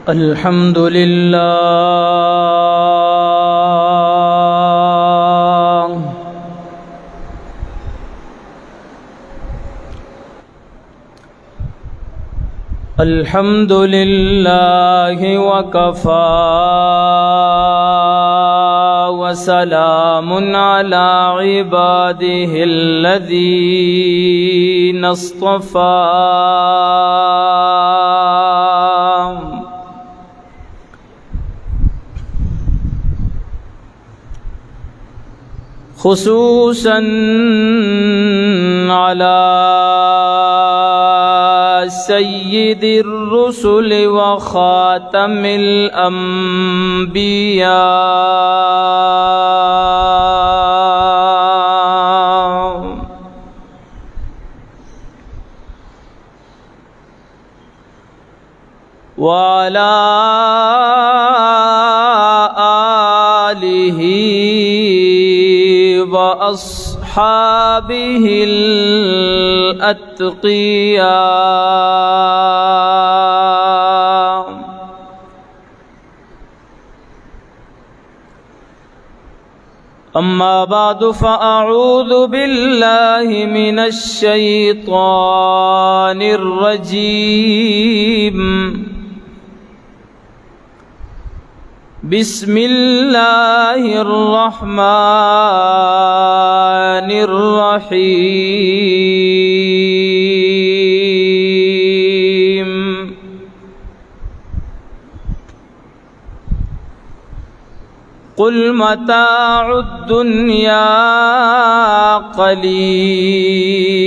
الحمد لله الحمد لله وكفى وسلام على عباده الذين اصطفى خصوصاً على سيد الرسل وخاتم الأنبياء وعلى آله وأصحابه الأتقياء أما بعد فأعوذ بالله من الشيطان الرجيم بسم الله الرحمن الرحيم قل متاع الدنيا قليل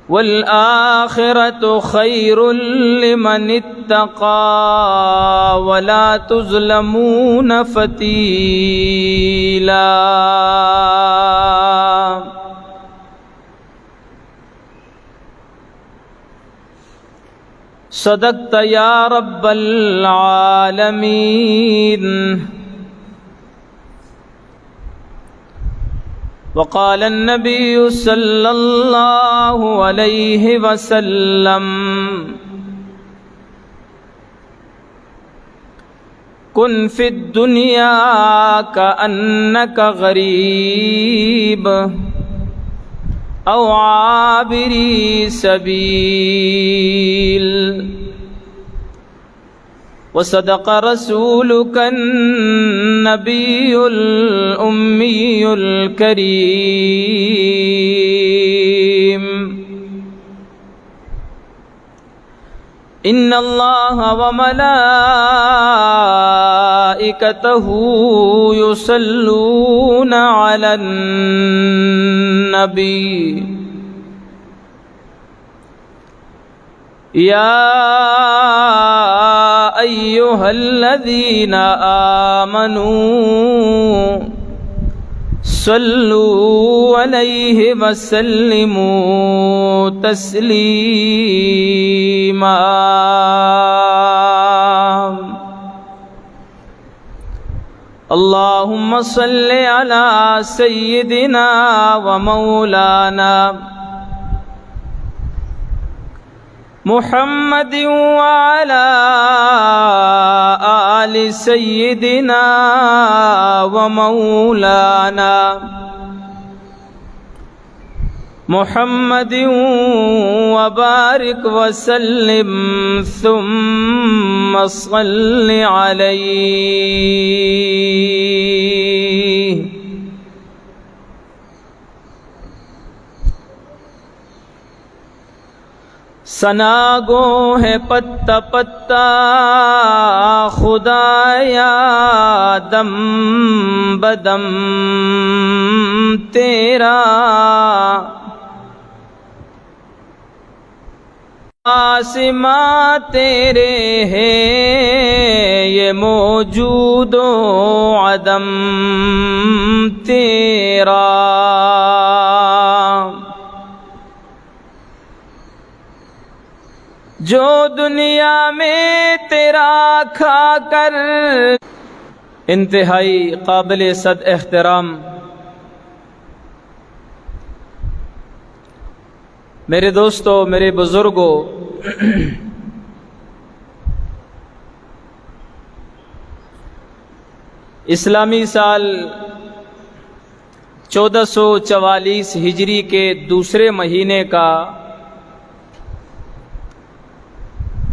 والآخرة خير لمن اتقى ولا تظلمون فتيلا صدقت يا رب العالمين وقال النبي صلى الله عليه وسلم كن في الدنيا كأنك غريب أو عابري سبيل وصدق رسولك النبي الأمي الكريم إن الله وملائكته يصلون على النبي يا أيها الذين آمنوا صلوا عليه وسلموا تسليما اللهم صل على سيدنا ومولانا محمد وعلى آل سيدنا ومولانا محمد وبارك وسلم ثم صل عليه ثنا گو ہے پتا پتا خدایا دم بدم تیرا آسماں تیرے ہیں یہ موجود و عدم تیرا جو دنیا میں تیرا کھا کر انتہائی قابل صد احترام میرے دوستو، میرے بزرگوں، اسلامی سال 1444 ہجری کے دوسرے مہینے کا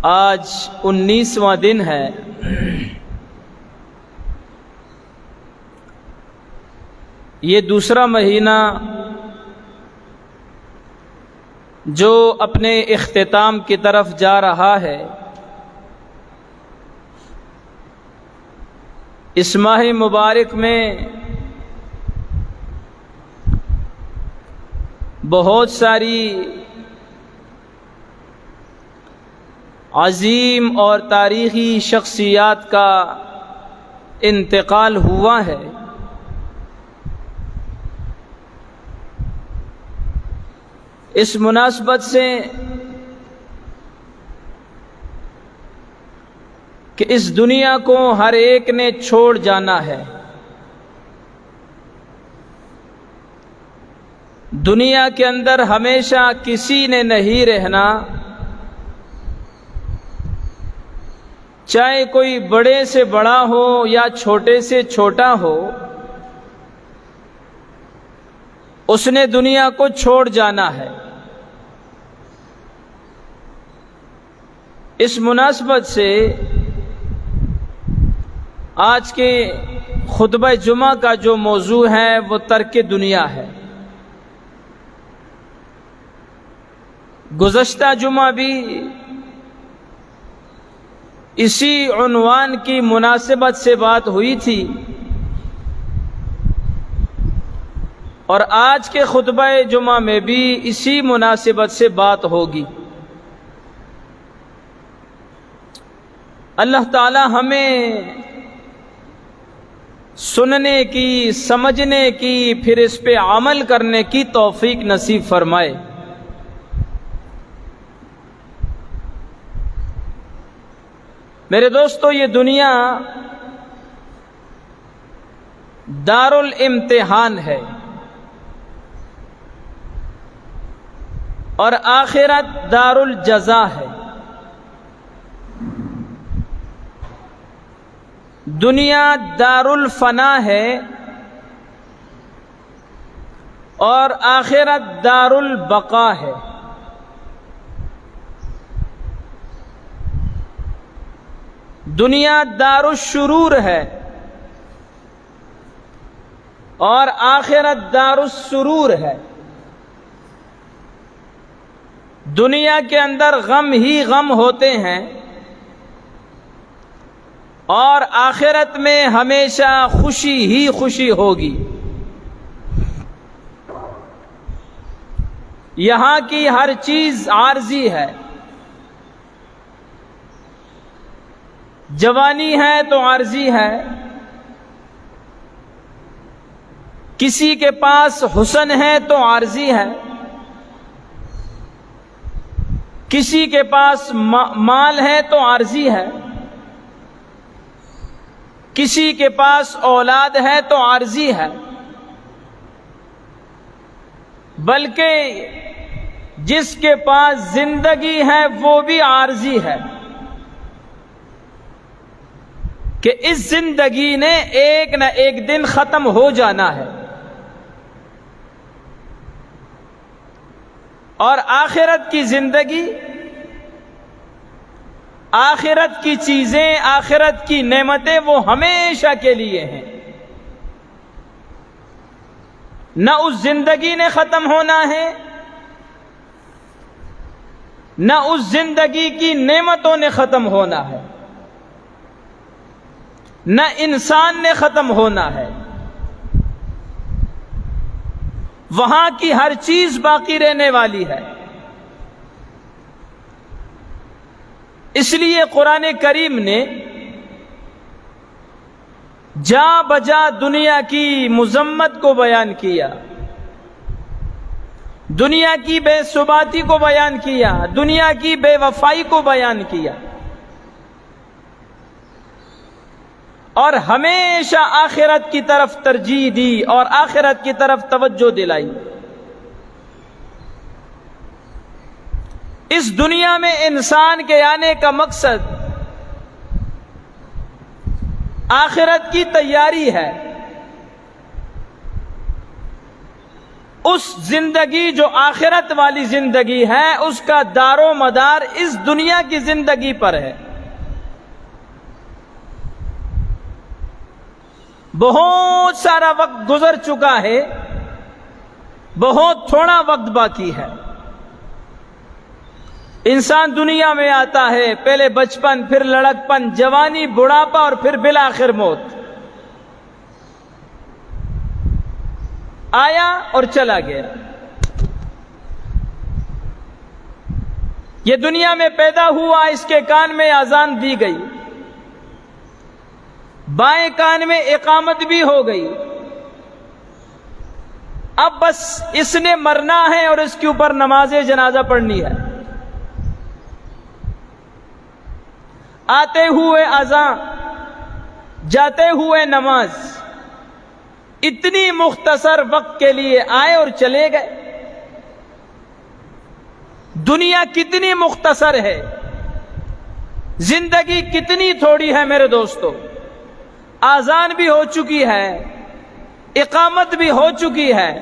آج 19واں دن ہے۔ یہ دوسرا مہینہ جو اپنے اختتام کی طرف جا رہا ہے، اس ماہ مبارک میں بہت ساری عظیم اور تاریخی شخصیات کا انتقال ہوا ہے۔ اس مناسبت سے کہ اس دنیا کو ہر ایک نے چھوڑ جانا ہے، دنیا کے اندر ہمیشہ کسی نے نہیں رہنا، چاہے کوئی بڑے سے بڑا ہو یا چھوٹے سے چھوٹا ہو، اس نے دنیا کو چھوڑ جانا ہے۔ اس مناسبت سے آج کے خطبہ جمعہ کا جو موضوع ہے وہ ترک دنیا ہے۔ گزشتہ جمعہ بھی اسی عنوان کی مناسبت سے بات ہوئی تھی، اور آج کے خطبہ جمعہ میں بھی اسی مناسبت سے بات ہوگی۔ اللہ تعالی ہمیں سننے کی، سمجھنے کی، پھر اس پہ عمل کرنے کی توفیق نصیب فرمائے۔ میرے دوستو، یہ دنیا دار الامتحان ہے اور آخرت دار الجزا ہے۔ دنیا دار الفنا ہے اور آخرت دار البقا ہے۔ دنیا دار الشرور ہے اور آخرت دار السرور ہے۔ دنیا کے اندر غم ہی غم ہوتے ہیں اور آخرت میں ہمیشہ خوشی ہی خوشی ہوگی۔ یہاں کی ہر چیز عارضی ہے، جوانی ہے تو عارضی ہے، کسی کے پاس حسن ہے تو عارضی ہے، کسی کے پاس مال ہے تو عارضی ہے، کسی کے پاس اولاد ہے تو عارضی ہے، بلکہ جس کے پاس زندگی ہے وہ بھی عارضی ہے کہ اس زندگی نے ایک نہ ایک دن ختم ہو جانا ہے۔ اور آخرت کی زندگی، آخرت کی چیزیں، آخرت کی نعمتیں وہ ہمیشہ کے لیے ہیں، نہ اس زندگی نے ختم ہونا ہے، نہ اس زندگی کی نعمتوں نے ختم ہونا ہے، نہ انسان نے ختم ہونا ہے۔ وہاں کی ہر چیز باقی رہنے والی ہے۔ اس لیے قرآن کریم نے جا بجا دنیا کی مذمت کو بیان کیا، دنیا کی بے ثباتی کو بیان کیا، دنیا کی بے وفائی کو بیان کیا، اور ہمیشہ آخرت کی طرف ترجیح دی اور آخرت کی طرف توجہ دلائی۔ اس دنیا میں انسان کے آنے کا مقصد آخرت کی تیاری ہے. اس زندگی جو آخرت والی زندگی ہے اس کا دار و مدار اس دنیا کی زندگی پر ہے. بہت سارا وقت گزر چکا ہے، بہت تھوڑا وقت باقی ہے. انسان دنیا میں آتا ہے، پہلے بچپن، پھر لڑکپن، جوانی، بڑھاپا اور پھر بالآخر موت. آیا اور چلا گیا. یہ دنیا میں پیدا ہوا، اس کے کان میں اذان دی گئی، بائیں کان میں اقامت بھی ہو گئی. اب بس اس نے مرنا ہے اور اس کے اوپر نماز جنازہ پڑھنی ہے. آتے ہوئے اذان، جاتے ہوئے نماز. اتنی مختصر وقت کے لیے آئے اور چلے گئے. دنیا کتنی مختصر ہے، زندگی کتنی تھوڑی ہے میرے دوستو. آذان بھی ہو چکی ہے، اقامت بھی ہو چکی ہے،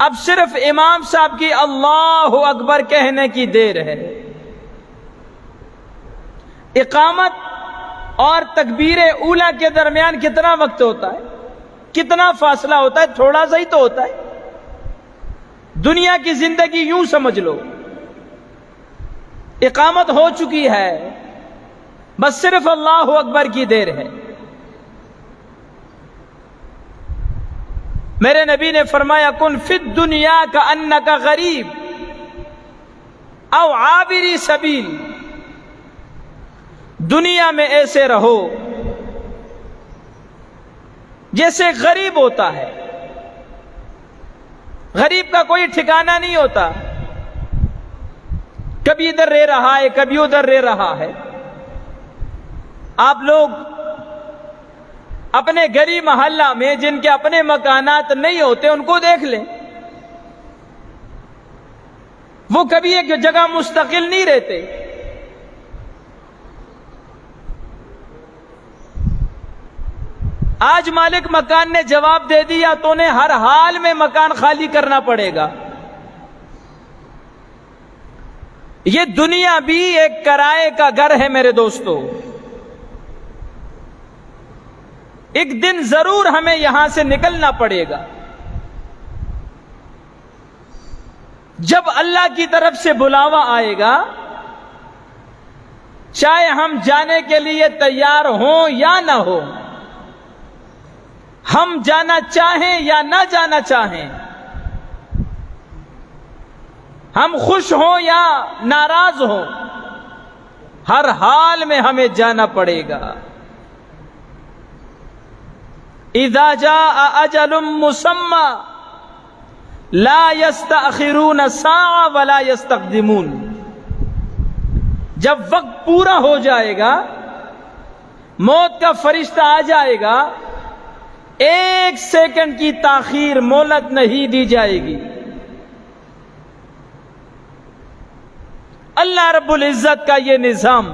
اب صرف امام صاحب کی اللہ اکبر کہنے کی دیر ہے. اقامت اور تکبیر اولیٰ کے درمیان کتنا وقت ہوتا ہے، کتنا فاصلہ ہوتا ہے؟ تھوڑا سا ہی تو ہوتا ہے. دنیا کی زندگی یوں سمجھ لو، اقامت ہو چکی ہے، بس صرف اللہ اکبر کی دیر ہے. میرے نبی نے فرمایا کن فی الدنیا کأنک غریب او عابری سبیل. دنیا میں ایسے رہو جیسے غریب ہوتا ہے. غریب کا کوئی ٹھکانہ نہیں ہوتا، کبھی ادھر رہ رہا ہے، کبھی ادھر رہ رہا ہے. آپ لوگ اپنے گلی محلہ میں جن کے اپنے مکانات نہیں ہوتے ان کو دیکھ لیں، وہ کبھی ایک جگہ مستقل نہیں رہتے. آج مالک مکان نے جواب دے دیا تو انہیں ہر حال میں مکان خالی کرنا پڑے گا. یہ دنیا بھی ایک کرائے کا گھر ہے میرے دوستو. ایک دن ضرور ہمیں یہاں سے نکلنا پڑے گا. جب اللہ کی طرف سے بلاوا آئے گا، چاہے ہم جانے کے لیے تیار ہوں یا نہ ہو، ہم جانا چاہیں یا نہ جانا چاہیں، ہم خوش ہوں یا ناراض ہوں، ہر حال میں ہمیں جانا پڑے گا. اذا جاء اجل مسمى لا يستأخرون ساعة ولا يستقدمون. جب وقت پورا ہو جائے گا، موت کا فرشتہ آ جائے گا، ایک سیکنڈ کی تاخیر، مہلت نہیں دی جائے گی. اللہ رب العزت کا یہ نظام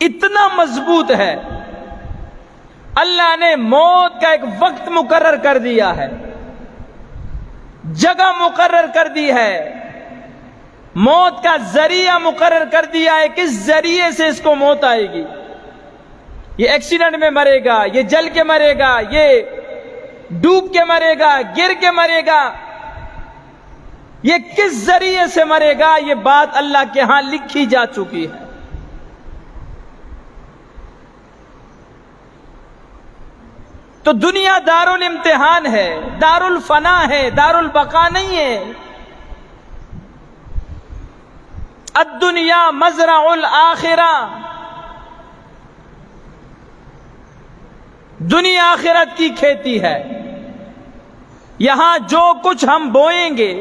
اتنا مضبوط ہے. اللہ نے موت کا ایک وقت مقرر کر دیا ہے، جگہ مقرر کر دی ہے، موت کا ذریعہ مقرر کر دیا ہے، کس ذریعے سے اس کو موت آئے گی. یہ ایکسیڈنٹ میں مرے گا، یہ جل کے مرے گا، یہ ڈوب کے مرے گا، گر کے مرے گا، یہ کس ذریعے سے مرے گا، یہ بات اللہ کے ہاں لکھی جا چکی ہے. تو دنیا دار الامتحان ہے، دار الفنا ہے، دار البقا نہیں ہے. الدنیا مزرع الآخرہ. دنیا آخرت کی کھیتی ہے. یہاں جو کچھ ہم بوئیں گے،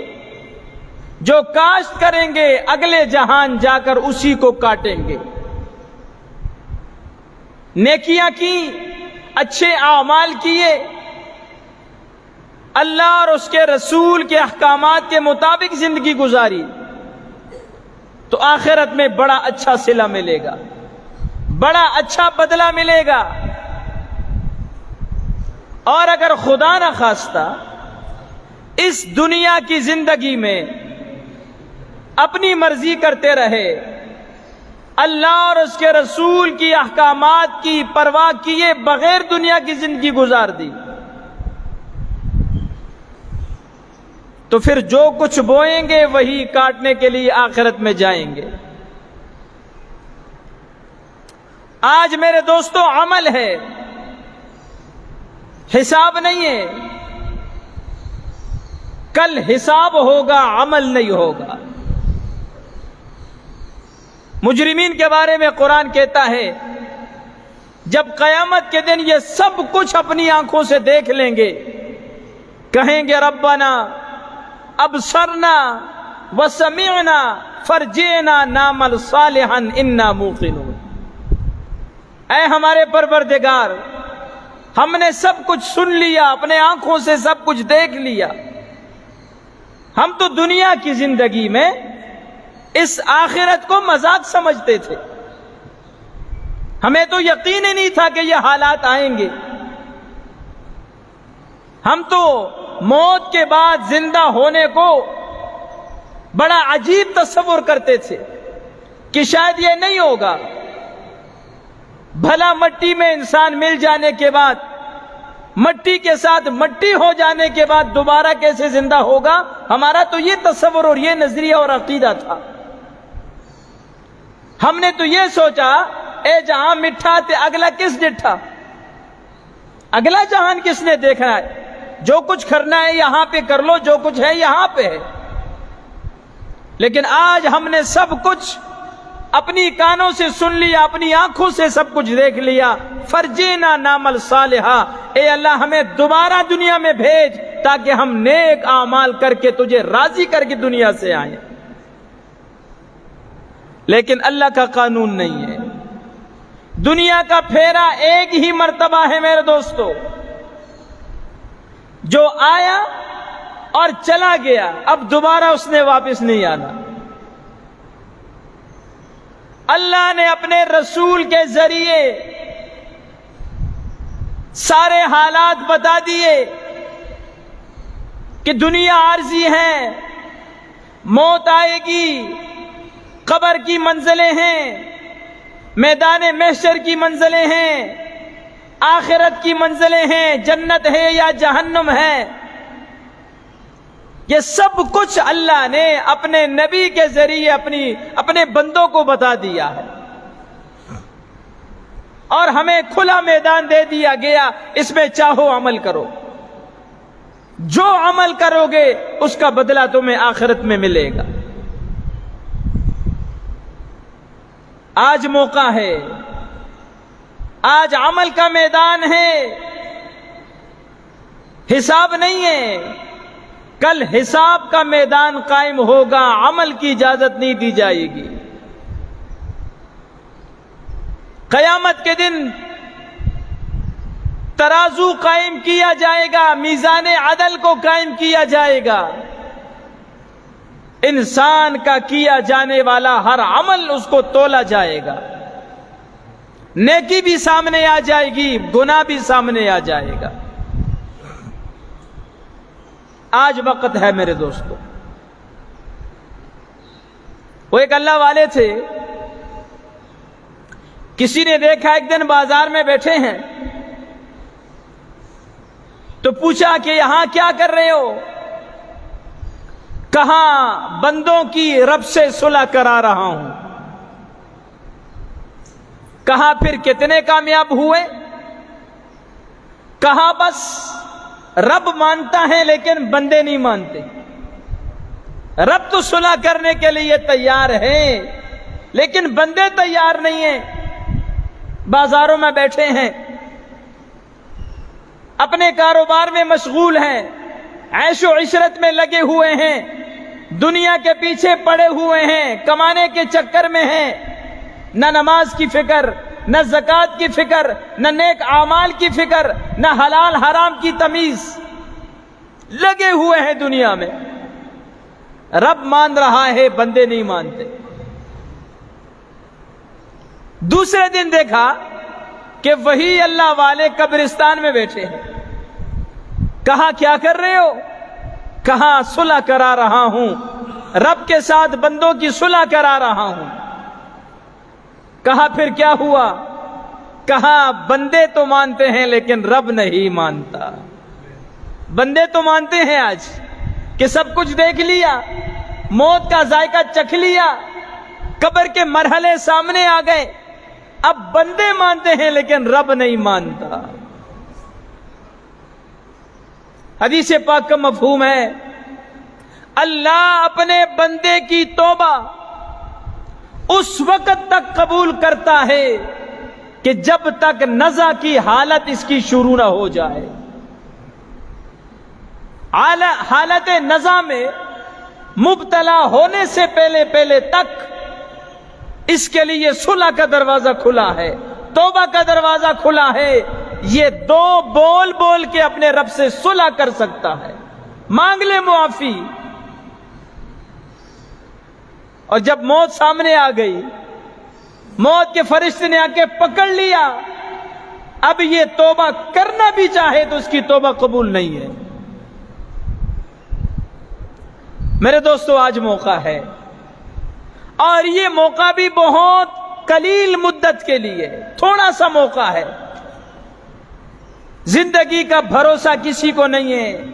جو کاشت کریں گے، اگلے جہان جا کر اسی کو کاٹیں گے. نیکیاں کی، اچھے اعمال کیے، اللہ اور اس کے رسول کے احکامات کے مطابق زندگی گزاری، تو آخرت میں بڑا اچھا صلہ ملے گا، بڑا اچھا بدلہ ملے گا۔ اور اگر خدا نہ خواستہ اس دنیا کی زندگی میں اپنی مرضی کرتے رہے، اللہ اور اس کے رسول کی احکامات کی پرواہ کیے بغیر دنیا کی زندگی گزار دی، تو پھر جو کچھ بوئیں گے وہی کاٹنے کے لیے آخرت میں جائیں گے۔ آج میرے دوستو عمل ہے، حساب نہیں ہے۔ کل حساب ہوگا، عمل نہیں ہوگا۔ مجرمین کے بارے میں قرآن کہتا ہے جب قیامت کے دن یہ سب کچھ اپنی آنکھوں سے دیکھ لیں گے، کہیں گے ربنا ابصرنا وسمعنا فرجعنا نعمل صالحا انا موقنون۔ اے ہمارے پروردگار، ہم نے سب کچھ سن لیا، اپنے آنکھوں سے سب کچھ دیکھ لیا۔ ہم تو دنیا کی زندگی میں اس آخرت کو مذاق سمجھتے تھے، ہمیں تو یقین ہی نہیں تھا کہ یہ حالات آئیں گے۔ ہم تو موت کے بعد زندہ ہونے کو بڑا عجیب تصور کرتے تھے کہ شاید یہ نہیں ہوگا۔ بھلا مٹی میں انسان مل جانے کے بعد، مٹی کے ساتھ مٹی ہو جانے کے بعد دوبارہ کیسے زندہ ہوگا؟ ہمارا تو یہ تصور اور یہ نظریہ اور عقیدہ تھا۔ ہم نے تو یہ سوچا اے جہاں مٹھا تے اگلا کس ڈٹھا، اگلا جہان کس نے دیکھنا ہے؟ جو کچھ کرنا ہے یہاں پہ کر لو، جو کچھ ہے یہاں پہ ہے۔ لیکن آج ہم نے سب کچھ اپنی کانوں سے سن لیا، اپنی آنکھوں سے سب کچھ دیکھ لیا۔ فرجینا نعمل صالحا، اے اللہ ہمیں دوبارہ دنیا میں بھیج تاکہ ہم نیک اعمال کر کے تجھے راضی کر کے دنیا سے آئیں۔ لیکن اللہ کا قانون نہیں ہے، دنیا کا پھیرا ایک ہی مرتبہ ہے میرے دوستو، جو آیا اور چلا گیا، اب دوبارہ اس نے واپس نہیں آنا۔ اللہ نے اپنے رسول کے ذریعے سارے حالات بتا دیے کہ دنیا عارضی ہے، موت آئے گی، قبر کی منزلیں ہیں، میدان محشر کی منزلیں ہیں، آخرت کی منزلیں ہیں، جنت ہے یا جہنم ہے۔ یہ سب کچھ اللہ نے اپنے نبی کے ذریعے اپنے بندوں کو بتا دیا ہے، اور ہمیں کھلا میدان دے دیا گیا، اس میں چاہو عمل کرو، جو عمل کرو گے اس کا بدلہ تمہیں آخرت میں ملے گا۔ آج موقع ہے، آج عمل کا میدان ہے، حساب نہیں ہے۔ کل حساب کا میدان قائم ہوگا، عمل کی اجازت نہیں دی جائے گی۔ قیامت کے دن ترازو قائم کیا جائے گا، میزان عدل کو قائم کیا جائے گا۔ انسان کا کیا جانے والا ہر عمل اس کو تولا جائے گا، نیکی بھی سامنے آ جائے گی، گناہ بھی سامنے آ جائے گا۔ آج وقت ہے میرے دوستو۔ وہ ایک اللہ والے تھے، کسی نے دیکھا ایک دن بازار میں بیٹھے ہیں تو پوچھا کہ یہاں کیا کر رہے ہو؟ کہاں بندوں کی رب سے صلح کرا رہا ہوں۔ کہاں پھر کتنے کامیاب ہوئے؟ کہاں بس رب مانتا ہے لیکن بندے نہیں مانتے۔ رب تو صلح کرنے کے لیے تیار ہے لیکن بندے تیار نہیں ہیں۔ بازاروں میں بیٹھے ہیں، اپنے کاروبار میں مشغول ہیں، عیش و عشرت میں لگے ہوئے ہیں، دنیا کے پیچھے پڑے ہوئے ہیں، کمانے کے چکر میں ہیں، نہ نماز کی فکر، نہ زکوٰۃ کی فکر، نہ نیک اعمال کی فکر، نہ حلال حرام کی تمیز، لگے ہوئے ہیں دنیا میں۔ رب مان رہا ہے، بندے نہیں مانتے۔ دوسرے دن دیکھا کہ وہی اللہ والے قبرستان میں بیٹھے ہیں. کہا کیا کر رہے ہو؟ کہا صلح کرا رہا ہوں، رب کے ساتھ بندوں کی صلح کرا رہا ہوں. کہا پھر کیا ہوا؟ کہا بندے تو مانتے ہیں لیکن رب نہیں مانتا. بندے تو مانتے ہیں آج کہ سب کچھ دیکھ لیا، موت کا ذائقہ چکھ لیا، قبر کے مرحلے سامنے آ گئے، اب بندے مانتے ہیں لیکن رب نہیں مانتا. حدیث پاک کا مفہوم ہے اللہ اپنے بندے کی توبہ اس وقت تک قبول کرتا ہے کہ جب تک نزع کی حالت اس کی شروع نہ ہو جائے. حالت نزع میں مبتلا ہونے سے پہلے تک اس کے لیے صلح کا دروازہ کھلا ہے، توبہ کا دروازہ کھلا ہے. یہ دو بول بول کے اپنے رب سے صلح کر سکتا ہے، مانگ لے معافی. اور جب موت سامنے آ گئی، موت کے فرشتے نے آ کے پکڑ لیا، اب یہ توبہ کرنا بھی چاہے تو اس کی توبہ قبول نہیں ہے. میرے دوستو آج موقع ہے، اور یہ موقع بھی بہت قلیل مدت کے لیے، تھوڑا سا موقع ہے. زندگی کا بھروسہ کسی کو نہیں ہے.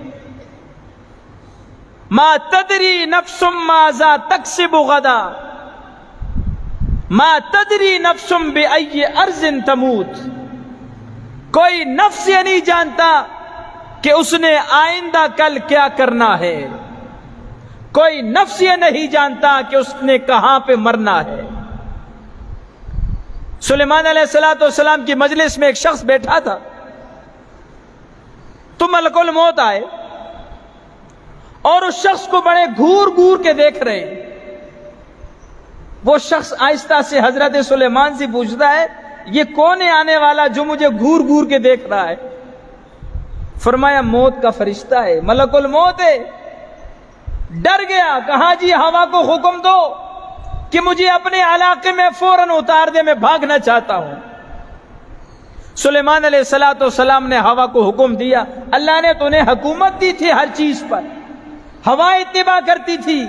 ما تدری نفس ماذا تکسب غدا، ما تدری نفس بأی ارض تموت. کوئی نفس یہ نہیں جانتا کہ اس نے آئندہ کل کیا کرنا ہے. کوئی نفس یہ نہیں جانتا کہ اس نے کہاں پہ مرنا ہے. سلیمان علیہ السلام کی مجلس میں ایک شخص بیٹھا تھا، تو ملک الموت آئے اور اس شخص کو بڑے گھور گھور کے دیکھ رہے ہیں. وہ شخص آہستہ سے حضرت سلیمان سے پوچھتا ہے یہ کون ہے آنے والا جو مجھے گھور گھور کے دیکھ رہا ہے؟ فرمایا موت کا فرشتہ ہے، ملک الموت ہے. ڈر گیا، کہا جی ہوا کو حکم دو کہ مجھے اپنے علاقے میں فوراً اتار دے، میں بھاگنا چاہتا ہوں. سلیمان علیہ السلام نے ہوا کو حکم دیا. اللہ نے تو انہیں حکومت دی تھی ہر چیز پر، ہوا اتباع کرتی تھی.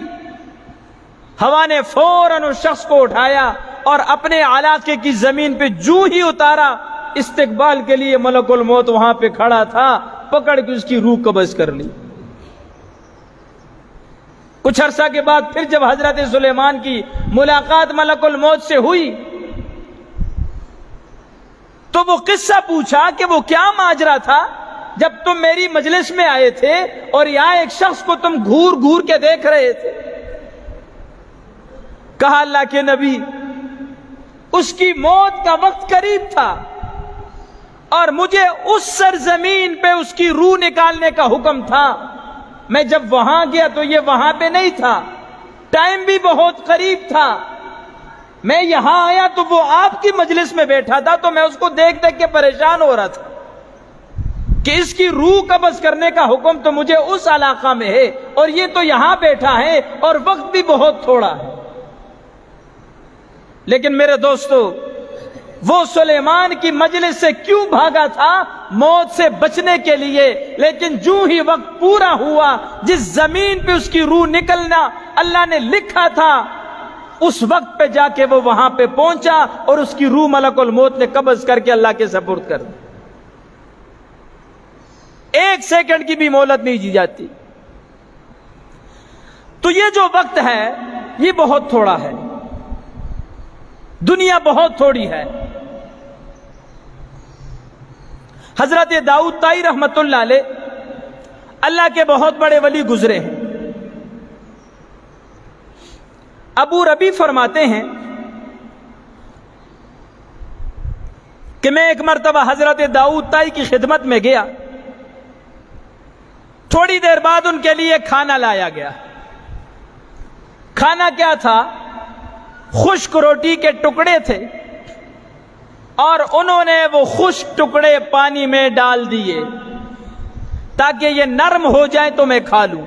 ہوا نے فوراً اس شخص کو اٹھایا اور اپنے علاقے کی زمین پہ جو ہی اتارا، استقبال کے لیے ملک الموت وہاں پہ کھڑا تھا، پکڑ کے اس کی روح قبض کر لی. کچھ عرصہ کے بعد پھر جب حضرت سلیمان کی ملاقات ملک الموت سے ہوئی تو وہ قصہ پوچھا کہ وہ کیا ماجرا تھا جب تم میری مجلس میں آئے تھے اور یہاں ایک شخص کو تم گھور گھور کے دیکھ رہے تھے. کہا اللہ کے نبی اس کی موت کا وقت قریب تھا اور مجھے اس سرزمین پہ اس کی روح نکالنے کا حکم تھا. میں جب وہاں گیا تو یہ وہاں پہ نہیں تھا، ٹائم بھی بہت قریب تھا. میں یہاں آیا تو وہ آپ کی مجلس میں بیٹھا تھا، تو میں اس کو دیکھ دیکھ کے پریشان ہو رہا تھا کہ اس کی روح قبض کرنے کا حکم تو مجھے اس علاقہ میں ہے اور یہ تو یہاں بیٹھا ہے اور وقت بھی بہت تھوڑا ہے. لیکن میرے دوستو وہ سلیمان کی مجلس سے کیوں بھاگا تھا؟ موت سے بچنے کے لیے. لیکن جو ہی وقت پورا ہوا، جس زمین پہ اس کی روح نکلنا اللہ نے لکھا تھا، اس وقت پہ جا کے وہ وہاں پہ پہنچا اور اس کی روح ملک الموت نے قبض کر کے اللہ کے سپرد کر دی. ایک سیکنڈ کی بھی مہلت نہیں دی جاتی. تو یہ جو وقت ہے یہ بہت تھوڑا ہے، دنیا بہت تھوڑی ہے. حضرت داؤد طائی رحمت اللہ علیہ اللہ کے بہت بڑے ولی گزرے ہیں. ابو ربی فرماتے ہیں کہ میں ایک مرتبہ حضرت داؤد طائی کی خدمت میں گیا. تھوڑی دیر بعد ان کے لیے کھانا لایا گیا. کھانا کیا تھا؟ خشک روٹی کے ٹکڑے تھے اور انہوں نے وہ خشک ٹکڑے پانی میں ڈال دیے تاکہ یہ نرم ہو جائے تو میں کھا لوں.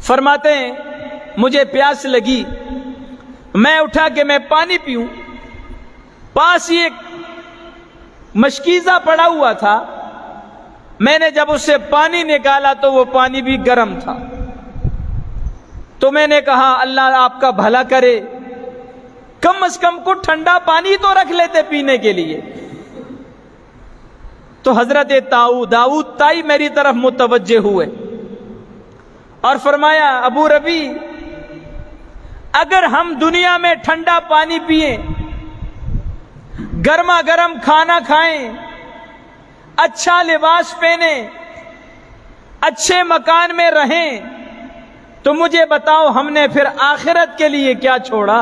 فرماتے ہیں مجھے پیاس لگی، میں اٹھا کہ میں پانی پیوں، پاس ہی ایک مشکیزہ پڑا ہوا تھا، میں نے جب اس سے پانی نکالا تو وہ پانی بھی گرم تھا، تو میں نے کہا اللہ آپ کا بھلا کرے، کم از کم کو ٹھنڈا پانی تو رکھ لیتے پینے کے لیے۔ تو حضرت داؤد تائی میری طرف متوجہ ہوئے اور فرمایا ابو ربی، اگر ہم دنیا میں ٹھنڈا پانی پئیں، گرما گرم کھانا کھائیں، اچھا لباس پہنیں، اچھے مکان میں رہیں، تو مجھے بتاؤ ہم نے پھر آخرت کے لیے کیا چھوڑا؟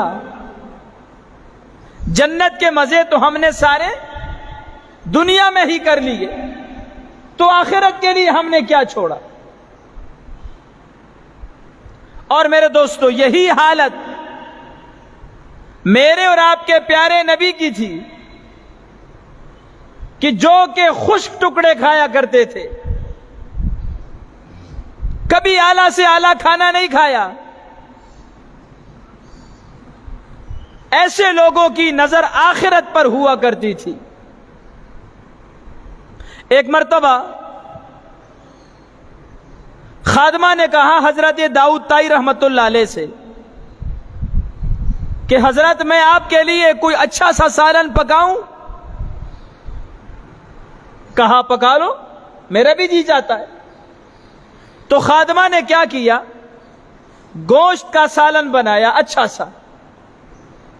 جنت کے مزے تو ہم نے سارے دنیا میں ہی کر لیے، تو آخرت کے لیے ہم نے کیا چھوڑا؟ اور میرے دوستو، یہی حالت میرے اور آپ کے پیارے نبی کی تھی کہ جو کہ خشک ٹکڑے کھایا کرتے تھے، کبھی اعلیٰ سے اعلیٰ کھانا نہیں کھایا۔ ایسے لوگوں کی نظر آخرت پر ہوا کرتی تھی۔ ایک مرتبہ خادمہ نے کہا حضرت داؤد تائی رحمت اللہ علیہ سے کہ حضرت میں آپ کے لیے کوئی اچھا سا سالن پکاؤں؟ کہا پکا لو، میرا بھی جی جاتا ہے۔ تو خادمہ نے کیا کیا، گوشت کا سالن بنایا اچھا سا،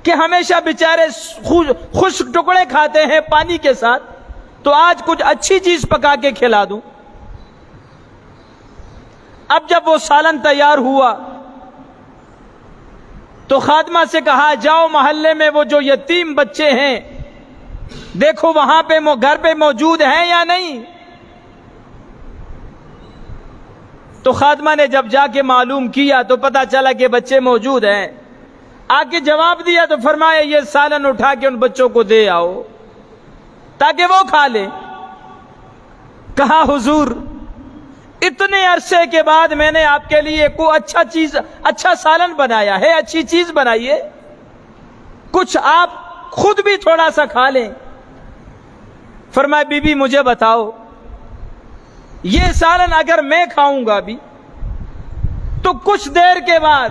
کہ ہمیشہ بیچارے خشک ٹکڑے کھاتے ہیں پانی کے ساتھ، تو آج کچھ اچھی چیز پکا کے کھلا دوں۔ اب جب وہ سالن تیار ہوا تو خادمہ سے کہا جاؤ محلے میں وہ جو یتیم بچے ہیں دیکھو وہاں پہ گھر پہ موجود ہیں یا نہیں۔ تو خادمہ نے جب جا کے معلوم کیا تو پتا چلا کہ بچے موجود ہیں۔ آگے جواب دیا تو فرمایا یہ سالن اٹھا کے ان بچوں کو دے آؤ تاکہ وہ کھا لے۔ کہا حضور اتنے عرصے کے بعد میں نے آپ کے لیے کوئی اچھا سالن بنایا ہے، اچھی چیز بنائیے، کچھ آپ خود بھی تھوڑا سا کھا لیں۔ فرمایا بی بی مجھے بتاؤ، یہ سالن اگر میں کھاؤں گا بھی تو کچھ دیر کے بعد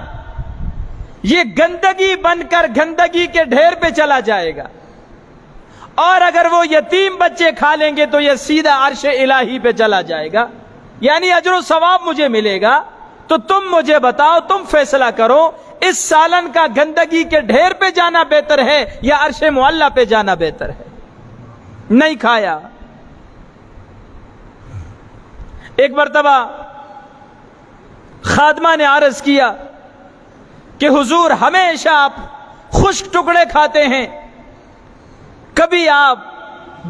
یہ گندگی بن کر گندگی کے ڈھیر پہ چلا جائے گا، اور اگر وہ یتیم بچے کھا لیں گے تو یہ سیدھا عرش الہی پہ چلا جائے گا، یعنی اجر و ثواب مجھے ملے گا۔ تو تم مجھے بتاؤ، تم فیصلہ کرو، اس سالن کا گندگی کے ڈھیر پہ جانا بہتر ہے یا عرش معلی پہ جانا بہتر ہے؟ نہیں کھایا۔ ایک مرتبہ خادمہ نے عرض کیا کہ حضور ہمیشہ آپ خشک ٹکڑے کھاتے ہیں، کبھی آپ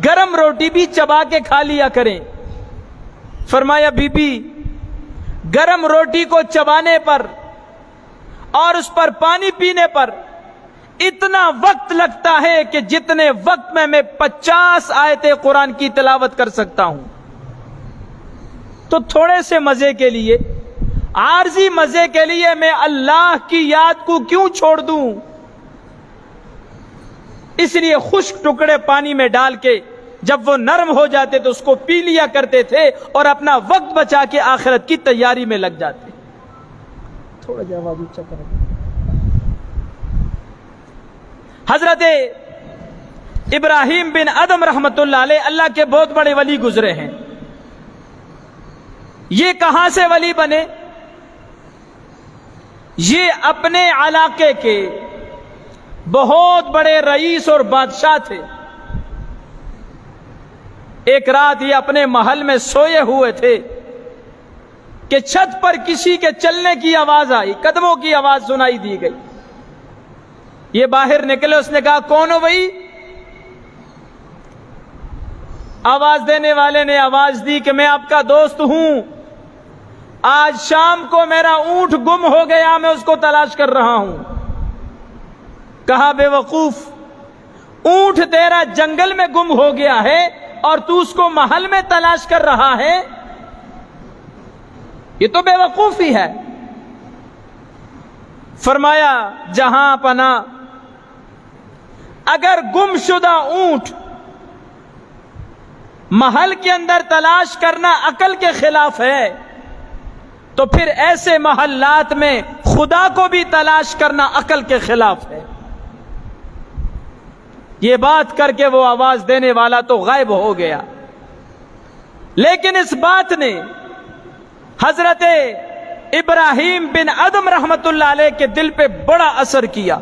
گرم روٹی بھی چبا کے کھا لیا کریں۔ فرمایا بی بی گرم روٹی کو چبانے پر اور اس پر پانی پینے پر اتنا وقت لگتا ہے کہ جتنے وقت میں 50 آیتیں قرآن کی تلاوت کر سکتا ہوں۔ تو تھوڑے سے مزے کے لیے، عارضی مزے کے لیے میں اللہ کی یاد کو کیوں چھوڑ دوں؟ اس لیے خشک ٹکڑے پانی میں ڈال کے جب وہ نرم ہو جاتے تو اس کو پی لیا کرتے تھے اور اپنا وقت بچا کے آخرت کی تیاری میں لگ جاتے۔ تھوڑا جواب اونچا کریں۔ حضرت ابراہیم بن ادم رحمت اللہ علیہ اللہ کے بہت بڑے ولی گزرے ہیں۔ یہ کہاں سے ولی بنے؟ یہ اپنے علاقے کے بہت بڑے رئیس اور بادشاہ تھے۔ ایک رات یہ اپنے محل میں سوئے ہوئے تھے کہ چھت پر کسی کے چلنے کی آواز آئی، قدموں کی آواز سنائی دی گئی۔ یہ باہر نکلے، اس نے کہا کون ہو بھائی؟ آواز دینے والے نے آواز دی کہ میں آپ کا دوست ہوں، آج شام کو میرا اونٹ گم ہو گیا، میں اس کو تلاش کر رہا ہوں۔ کہا بے وقوف، اونٹ تیرا جنگل میں گم ہو گیا ہے اور تو اس کو محل میں تلاش کر رہا ہے، یہ تو بے وقوفی ہے۔ فرمایا جہاں پناہ، اگر گم شدہ اونٹ محل کے اندر تلاش کرنا عقل کے خلاف ہے تو پھر ایسے محلات میں خدا کو بھی تلاش کرنا عقل کے خلاف ہے۔ یہ بات کر کے وہ آواز دینے والا تو غائب ہو گیا، لیکن اس بات نے حضرت ابراہیم بن ادم رحمت اللہ علیہ کے دل پہ بڑا اثر کیا۔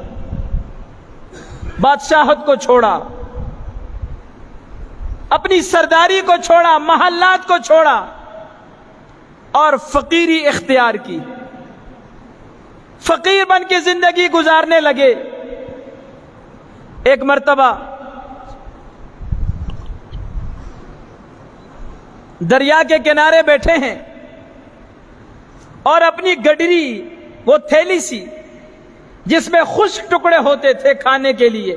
بادشاہت کو چھوڑا، اپنی سرداری کو چھوڑا، محلات کو چھوڑا اور فقیری اختیار کی، فقیر بن کے زندگی گزارنے لگے۔ ایک مرتبہ دریا کے کنارے بیٹھے ہیں اور اپنی گڈری، وہ تھیلی سی جس میں خشک ٹکڑے ہوتے تھے کھانے کے لیے،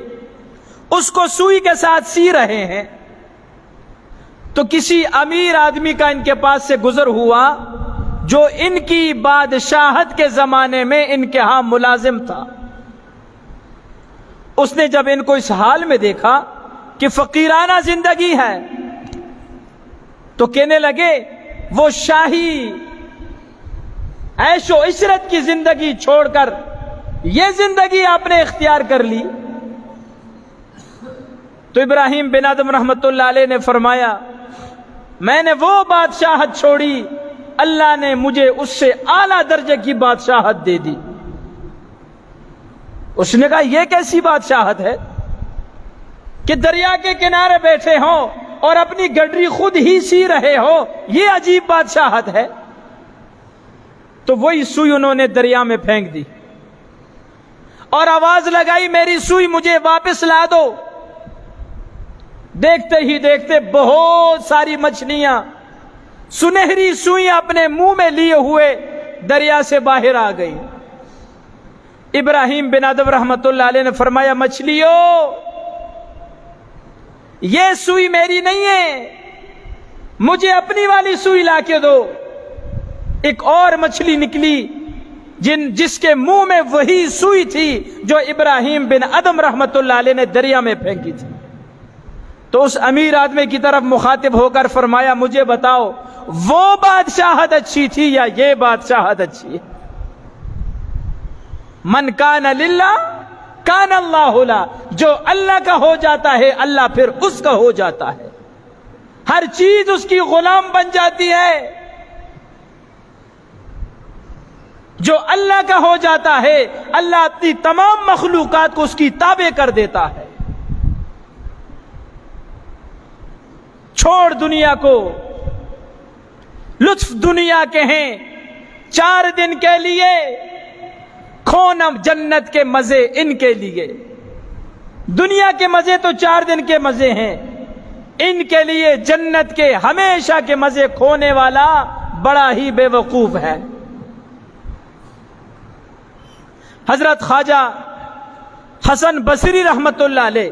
اس کو سوئی کے ساتھ سی رہے ہیں تو کسی امیر آدمی کا ان کے پاس سے گزر ہوا جو ان کی بادشاہت کے زمانے میں ان کے ہاں ملازم تھا۔ اس نے جب ان کو اس حال میں دیکھا کہ فقیرانہ زندگی ہے تو کہنے لگے وہ شاہی عیش و عشرت کی زندگی چھوڑ کر یہ زندگی آپ نے اختیار کر لی۔ تو ابراہیم بن ادم رحمت اللہ علیہ نے فرمایا میں نے وہ بادشاہت چھوڑی، اللہ نے مجھے اس سے اعلیٰ درجے کی بادشاہت دے دی۔ اس نے کہا یہ کیسی بادشاہت ہے کہ دریا کے کنارے بیٹھے ہو اور اپنی گڈری خود ہی سی رہے ہو، یہ عجیب بادشاہت ہے۔ تو وہی سوئی انہوں نے دریا میں پھینک دی اور آواز لگائی میری سوئی مجھے واپس لا دو۔ دیکھتے ہی دیکھتے بہت ساری مچھلیاں سنہری سوئیاں اپنے منہ میں لیے ہوئے دریا سے باہر آ گئی۔ ابراہیم بن ادم رحمت اللہ علیہ نے فرمایا مچھلیوں یہ سوئی میری نہیں ہے، مجھے اپنی والی سوئی لا کے دو۔ ایک اور مچھلی نکلی جس کے منہ میں وہی سوئی تھی جو ابراہیم بن ادم رحمت اللہ علیہ نے دریا میں پھینکی تھی۔ تو اس امیر آدمی کی طرف مخاطب ہو کر فرمایا مجھے بتاؤ وہ بادشاہت اچھی تھی یا یہ بادشاہت اچھی ہے؟ من کان للہ کان اللہ لا، جو اللہ کا ہو جاتا ہے اللہ پھر اس کا ہو جاتا ہے، ہر چیز اس کی غلام بن جاتی ہے۔ جو اللہ کا ہو جاتا ہے اللہ اپنی تمام مخلوقات کو اس کی تابع کر دیتا ہے۔ چھوڑ دنیا کو، لطف دنیا کے ہیں 4 دن کے لیے، کھونا جنت کے مزے ان کے لیے۔ دنیا کے مزے تو 4 دن کے مزے ہیں، ان کے لیے جنت کے ہمیشہ کے مزے کھونے والا بڑا ہی بے وقوف ہے۔ حضرت خواجہ حسن بصری رحمت اللہ علیہ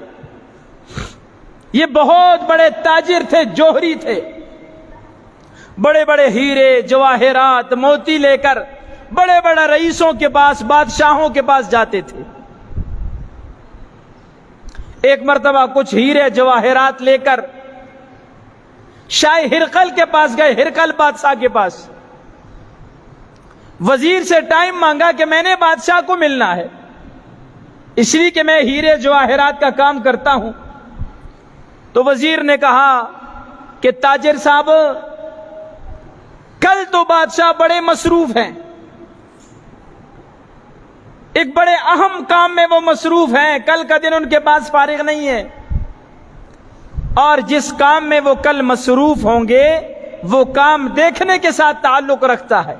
یہ بہت بڑے تاجر تھے، جوہری تھے، بڑے بڑے ہیرے جواہرات موتی لے کر بڑے بڑے رئیسوں کے پاس بادشاہوں کے پاس جاتے تھے۔ ایک مرتبہ کچھ ہیرے جواہرات لے کر شاہ ہرقل کے پاس گئے، ہرقل بادشاہ کے پاس۔ وزیر سے ٹائم مانگا کہ میں نے بادشاہ کو ملنا ہے، اس لیے کہ میں ہیرے جواہرات کا کام کرتا ہوں۔ تو وزیر نے کہا کہ تاجر صاحب کل تو بادشاہ بڑے مصروف ہیں، ایک بڑے اہم کام میں وہ مصروف ہیں، کل کا دن ان کے پاس فارغ نہیں ہے، اور جس کام میں وہ کل مصروف ہوں گے وہ کام دیکھنے کے ساتھ تعلق رکھتا ہے۔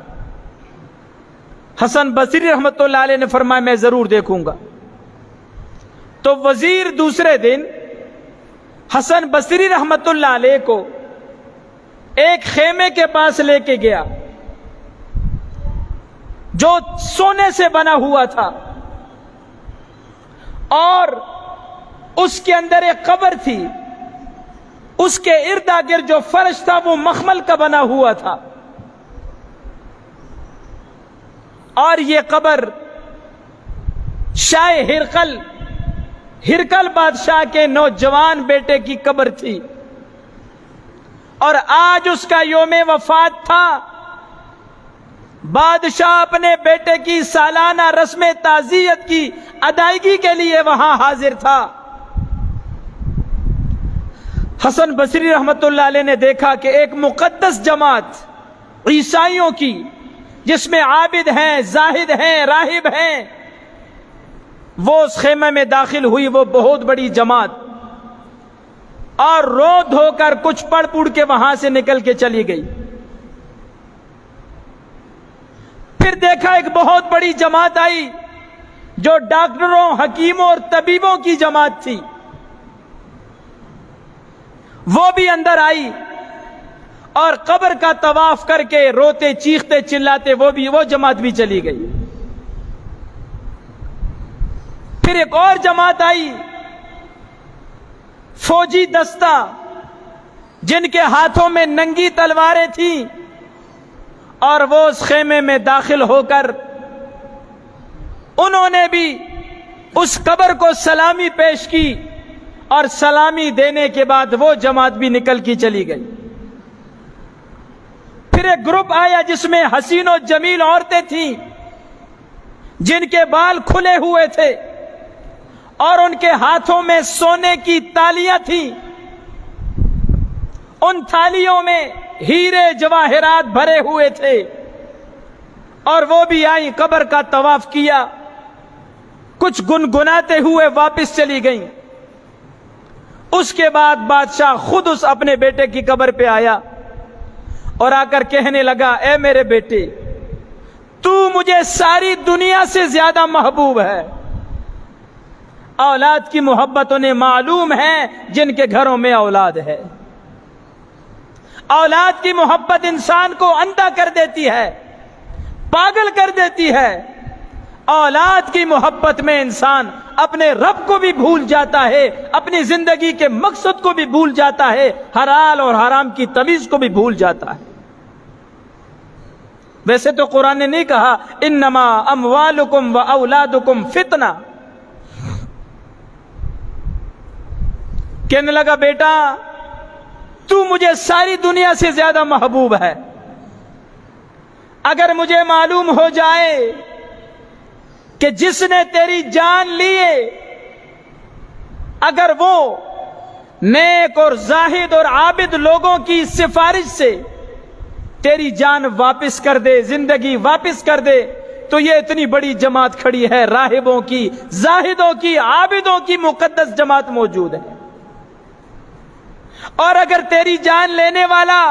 حسن بصری رحمت اللہ علیہ نے فرمایا میں ضرور دیکھوں گا۔ تو وزیر دوسرے دن حسن بصری رحمت اللہ علیہ کو ایک خیمے کے پاس لے کے گیا جو سونے سے بنا ہوا تھا، اور اس کے اندر ایک قبر تھی، اس کے ارد گرد جو فرش تھا وہ مخمل کا بنا ہوا تھا، اور یہ قبر شاہ ہرقل بادشاہ کے نوجوان بیٹے کی قبر تھی، اور آج اس کا یوم وفات تھا۔ بادشاہ اپنے بیٹے کی سالانہ رسم تعزیت کی ادائیگی کے لیے وہاں حاضر تھا۔ حسن بصری رحمت اللہ علیہ نے دیکھا کہ ایک مقدس جماعت عیسائیوں کی، جس میں عابد ہیں، زاہد ہیں، راہب ہیں، وہ اس خیمے میں داخل ہوئی، وہ بہت بڑی جماعت، اور رو دھو کر کچھ پڑھ پڑھ کے وہاں سے نکل کے چلی گئی۔ پھر دیکھا ایک بہت بڑی جماعت آئی جو ڈاکٹروں، حکیموں اور طبیبوں کی جماعت تھی، وہ بھی اندر آئی اور قبر کا طواف کر کے روتے چیختے چلاتے وہ جماعت بھی چلی گئی۔ پھر ایک اور جماعت آئی، فوجی دستہ، جن کے ہاتھوں میں ننگی تلواریں تھیں، اور وہ اس خیمے میں داخل ہو کر انہوں نے بھی اس قبر کو سلامی پیش کی، اور سلامی دینے کے بعد وہ جماعت بھی نکل کی چلی گئی۔ پھر ایک گروپ آیا جس میں حسین و جمیل عورتیں تھیں، جن کے بال کھلے ہوئے تھے اور ان کے ہاتھوں میں سونے کی تالیاں تھیں، ان تھالیوں میں ہیرے جواہرات بھرے ہوئے تھے، اور وہ بھی آئیں، قبر کا طواف کیا، کچھ گنگناتے ہوئے واپس چلی گئیں۔ اس کے بعد بادشاہ خود اس اپنے بیٹے کی قبر پہ آیا اور آ کر کہنے لگا، اے میرے بیٹے، تو مجھے ساری دنیا سے زیادہ محبوب ہے۔ اولاد کی محبت انہیں معلوم ہے جن کے گھروں میں اولاد ہے۔ اولاد کی محبت انسان کو اندھا کر دیتی ہے، پاگل کر دیتی ہے۔ اولاد کی محبت میں انسان اپنے رب کو بھی بھول جاتا ہے، اپنی زندگی کے مقصد کو بھی بھول جاتا ہے، حلال اور حرام کی تمیز کو بھی بھول جاتا ہے۔ ویسے تو قرآن نے نہیں کہا انما اموالکم و اولادکم فتنہ، کہنے لگا بیٹا تو مجھے ساری دنیا سے زیادہ محبوب ہے، اگر مجھے معلوم ہو جائے کہ جس نے تیری جان لیے اگر وہ نیک اور زاہد اور عابد لوگوں کی سفارش سے تیری جان واپس کر دے، زندگی واپس کر دے، تو یہ اتنی بڑی جماعت کھڑی ہے، راہبوں کی، زاہدوں کی، عابدوں کی مقدس جماعت موجود ہے۔ اور اگر تیری جان لینے والا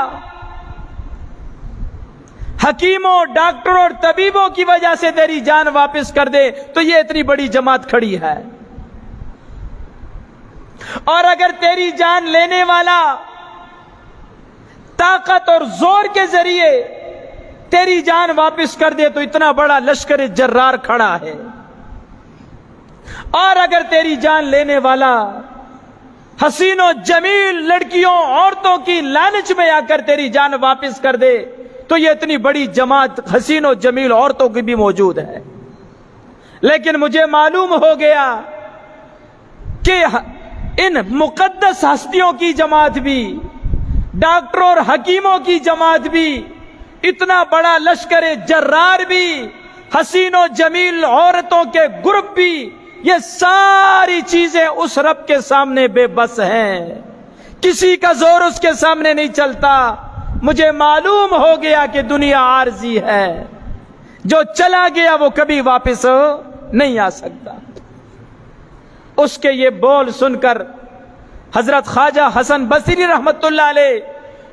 حکیموں، ڈاکٹروں اور طبیبوں کی وجہ سے تیری جان واپس کر دے تو یہ اتنی بڑی جماعت کھڑی ہے۔ اور اگر تیری جان لینے والا طاقت اور زور کے ذریعے تیری جان واپس کر دے تو اتنا بڑا لشکر جرار کھڑا ہے۔ اور اگر تیری جان لینے والا حسین و جمیل لڑکیوں، عورتوں کی لالچ میں آ کر تیری جان واپس کر دے تو یہ اتنی بڑی جماعت حسین و جمیل عورتوں کی بھی موجود ہے۔ لیکن مجھے معلوم ہو گیا کہ ان مقدس ہستیوں کی جماعت بھی، ڈاکٹروں اور حکیموں کی جماعت بھی، اتنا بڑا لشکر جرار بھی، حسین و جمیل عورتوں کے گروپ بھی، یہ ساری چیزیں اس رب کے سامنے بے بس ہیں، کسی کا زور اس کے سامنے نہیں چلتا۔ مجھے معلوم ہو گیا کہ دنیا عارضی ہے، جو چلا گیا وہ کبھی واپس نہیں آ سکتا۔ اس کے یہ بول سن کر حضرت خواجہ حسن بصری رحمت اللہ علیہ،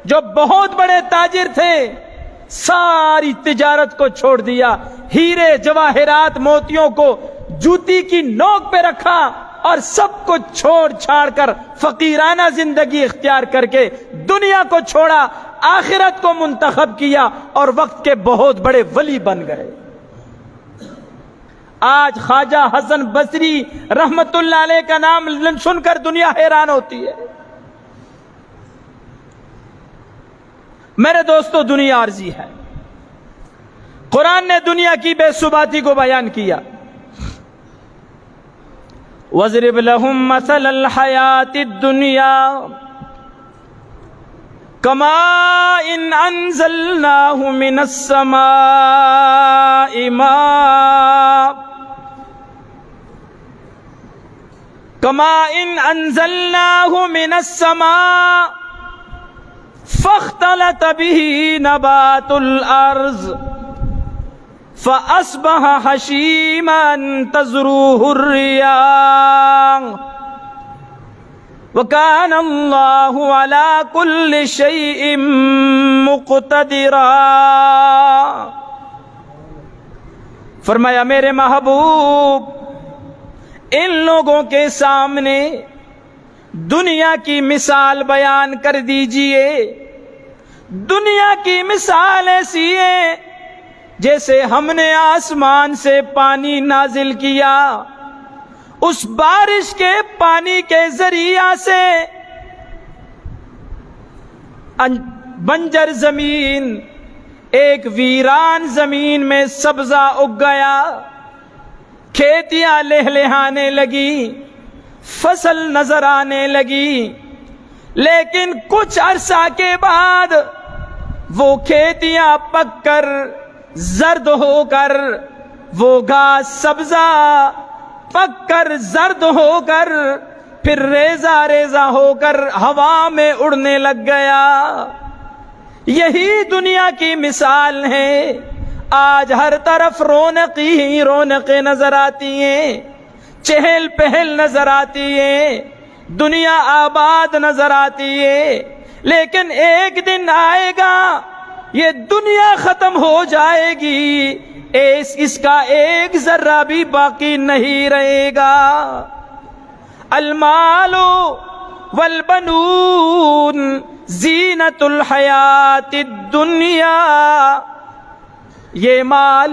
جو بہت بڑے تاجر تھے، ساری تجارت کو چھوڑ دیا، ہیرے جواہرات موتیوں کو جوتی کی نوک پہ رکھا اور سب کو چھوڑ چھاڑ کر فقیرانہ زندگی اختیار کر کے دنیا کو چھوڑا، آخرت کو منتخب کیا اور وقت کے بہت بڑے ولی بن گئے۔ آج خواجہ حسن بصری رحمت اللہ علیہ کا نام سن کر دنیا حیران ہوتی ہے۔ میرے دوستو، دنیا عارضی ہے۔ قرآن نے دنیا کی بے ثباتی کو بیان کیا۔ وَاضْرِبْ لَهُمْ مَثَلَ الْحَيَاةِ الدُّنْيَا كَمَاءٍ أَنزَلْنَاهُ مِنَ السَّمَاءِ مَاءً كَمَاءٍ أَنزَلْنَاهُ مِنَ السَّمَاءِ فاختلط به نبات الارض فاصبح حشيما تذروه الرياح وكان الله على كل شيء مقتدرا. فرمایا میرے محبوب ان لوگوں کے سامنے دنیا کی مثال بیان کر دیجئے. دنیا کی مثال ایسی ہے جیسے ہم نے آسمان سے پانی نازل کیا، اس بارش کے پانی کے ذریعہ سے بنجر زمین ایک ویران زمین میں سبزہ اگ گیا، کھیتیاں لہلہانے لگی، فصل نظر آنے لگی. لیکن کچھ عرصہ کے بعد وہ کھیتیاں پک کر زرد ہو کر، وہ گھاس سبزہ پک کر زرد ہو کر پھر ریزہ ریزہ ہو کر ہوا میں اڑنے لگ گیا. یہی دنیا کی مثال ہے. آج ہر طرف رونقی ہی رونقیں نظر آتی ہیں، چہل پہل نظر آتی ہے، دنیا آباد نظر آتی ہے. لیکن ایک دن آئے گا یہ دنیا ختم ہو جائے گی، اس کا ایک ذرہ بھی باقی نہیں رہے گا. المال والبنون زینت الحیات الدنیا. یہ مال،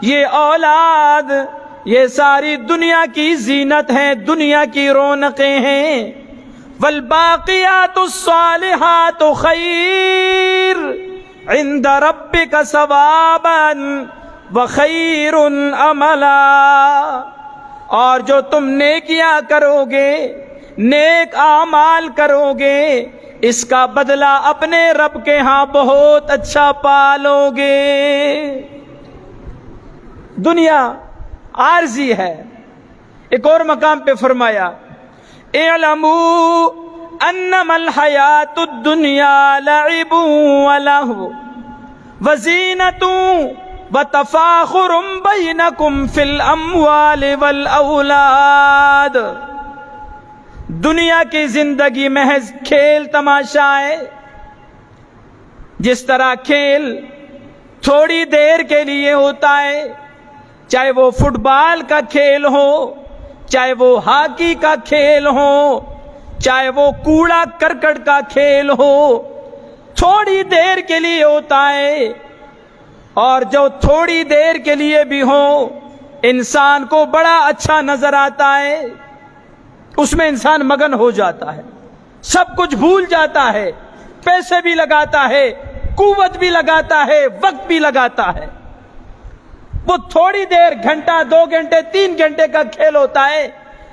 یہ اولاد، یہ ساری دنیا کی زینت ہیں، دنیا کی رونقیں ہیں. والباقیات الصالحات خیر عند ربک ثوابا وخیر عملا. اور جو تم نیکیاں کرو گے، نیک اعمال کرو گے، اس کا بدلہ اپنے رب کے ہاں بہت اچھا پالو گے. دنیا عارضی ہے. ایک اور مقام پہ فرمایا اعلموا انما الحیات الدنیا لعب ولہو وزینۃ وتفاخر بینکم فی الاموال والاولاد. دنیا کی زندگی محض کھیل تماشا ہے. جس طرح کھیل تھوڑی دیر کے لیے ہوتا ہے، چاہے وہ فٹ بال کا کھیل ہو، چاہے وہ ہاکی کا کھیل ہو، چاہے وہ کوڑا کرکٹ کا کھیل ہو، تھوڑی دیر کے لیے ہوتا ہے. اور جو تھوڑی دیر کے لیے بھی ہو انسان کو بڑا اچھا نظر آتا ہے، اس میں انسان مگن ہو جاتا ہے، سب کچھ بھول جاتا ہے، پیسے بھی لگاتا ہے، قوت بھی لگاتا ہے، وقت بھی لگاتا ہے. وہ تھوڑی دیر، گھنٹہ، 2 گھنٹے، 3 گھنٹے کا کھیل ہوتا ہے،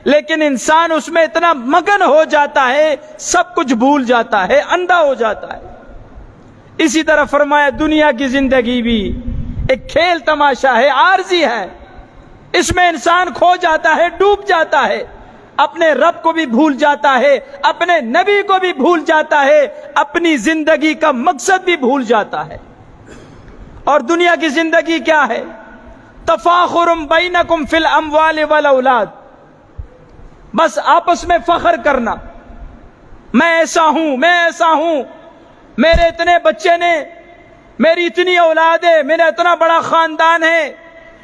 لیکن انسان اس میں اتنا مگن ہو جاتا ہے، سب کچھ بھول جاتا ہے، اندھا ہو جاتا ہے. اسی طرح فرمایا دنیا کی زندگی بھی ایک کھیل تماشا ہے، عارضی ہے. اس میں انسان کھو جاتا ہے، ڈوب جاتا ہے، اپنے رب کو بھی بھول جاتا ہے، اپنے نبی کو بھی بھول جاتا ہے، اپنی زندگی کا مقصد بھی بھول جاتا ہے. اور دنیا کی زندگی کیا ہے؟ تفاخر بینکم فی الاموال والاولاد. بس آپس میں فخر کرنا، میں ایسا ہوں، میں ایسا ہوں، میرے اتنے بچے نے، میری اتنی اولاد ہے، میرا اتنا بڑا خاندان ہے،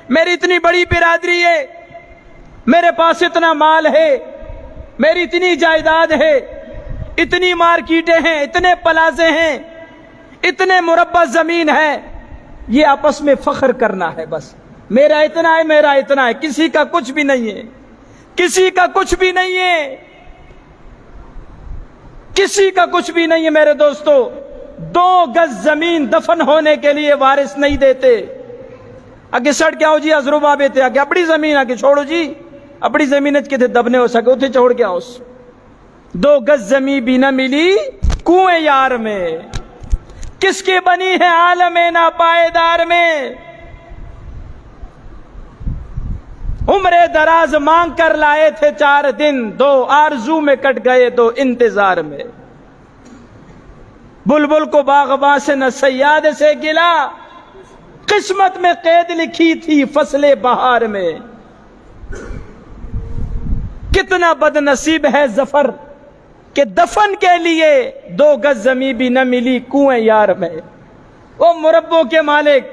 میری اتنی بڑی برادری ہے، میرے پاس اتنا مال ہے، میری اتنی جائیداد ہے، اتنی مارکیٹیں ہیں، اتنے پلازے ہیں، اتنے مربع زمین ہے. یہ آپس میں فخر کرنا ہے. بس میرا اتنا ہے، میرا اتنا ہے، کسی کا کچھ بھی نہیں ہے، کسی کا کچھ بھی نہیں ہے، کسی کا کچھ بھی نہیں ہے. میرے دوستو، 2 گز زمین دفن ہونے کے لیے وارث نہیں دیتے. آگے سڑ کیا ہو جی، ازروبا بیتے آگے اپنی زمین آگے چھوڑو جی، اپنی زمین کتنے دبنے ہو سکے اتنے چھوڑ کے آؤ. 2 گز زمین بھی نہ ملی کنویں یار میں, کس کی بنی ہے عالم ناپائیدار میں. عمر دراز مانگ کر لائے تھے 4 دن, 2 آرزو میں کٹ گئے 2 انتظار میں. بلبل کو باغباں سے نہ صیاد سے گلا, قسمت میں قید لکھی تھی فصل بہار میں. کتنا بد نصیب ہے ظفر کہ دفن کے لیے 2 گز زمین بھی نہ ملی کنویں یار میں. وہ مربوں کے مالک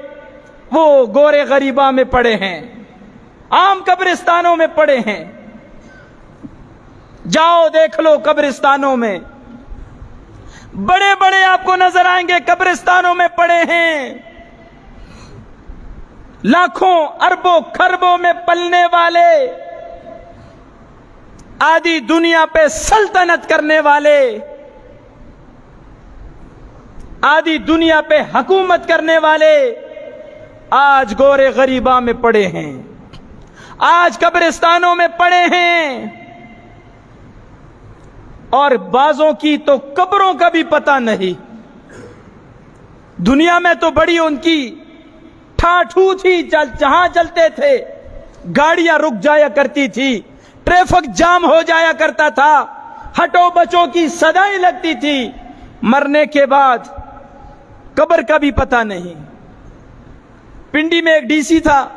وہ گورے غریباں میں پڑے ہیں, عام قبرستانوں میں پڑے ہیں. جاؤ دیکھ لو قبرستانوں میں, بڑے بڑے آپ کو نظر آئیں گے قبرستانوں میں پڑے ہیں. لاکھوں اربوں خربوں میں پلنے والے, آدھی دنیا پہ سلطنت کرنے والے, آدھی دنیا پہ حکومت کرنے والے آج گورے غریباں میں پڑے ہیں, آج قبرستانوں میں پڑے ہیں. اور بعضوں کی تو قبروں کا بھی پتہ نہیں. دنیا میں تو بڑی ان کی ٹھاٹھو تھی, جہاں چلتے تھے گاڑیاں رک جایا کرتی تھی, ٹریفک جام ہو جایا کرتا تھا, ہٹو بچوں کی صدائیں لگتی تھی. مرنے کے بعد قبر کا بھی پتہ نہیں. پنڈی میں ایک ڈی سی تھا,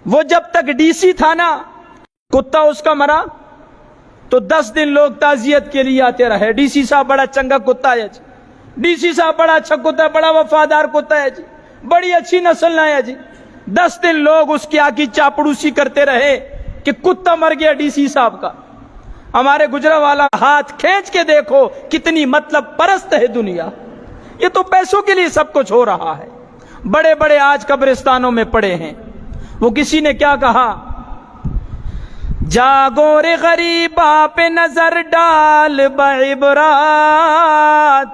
وہ جب تک ڈی سی تھا نا, کتا اس کا مرا تو 10 دن لوگ تعزیت کے لیے آتے رہے. ڈی سی صاحب بڑا چنگا کتا ہے جی, ڈی سی صاحب بڑا اچھا کتا ہے, بڑا وفادار کتا ہے جی, بڑی اچھی نسل ہے جی. 10 دن لوگ اس کی آگی چاپڑوسی کرتے رہے کہ کتا مر گیا ڈی سی صاحب کا. ہمارے گجرا والا ہاتھ کھینچ کے دیکھو کتنی مطلب پرست ہے دنیا. یہ تو پیسوں کے لیے سب کچھ ہو رہا ہے. بڑے بڑے آج قبرستانوں میں پڑے ہیں. وہ کسی نے کیا کہا, جاگو رے غریباں پہ نظر ڈال بعبرات,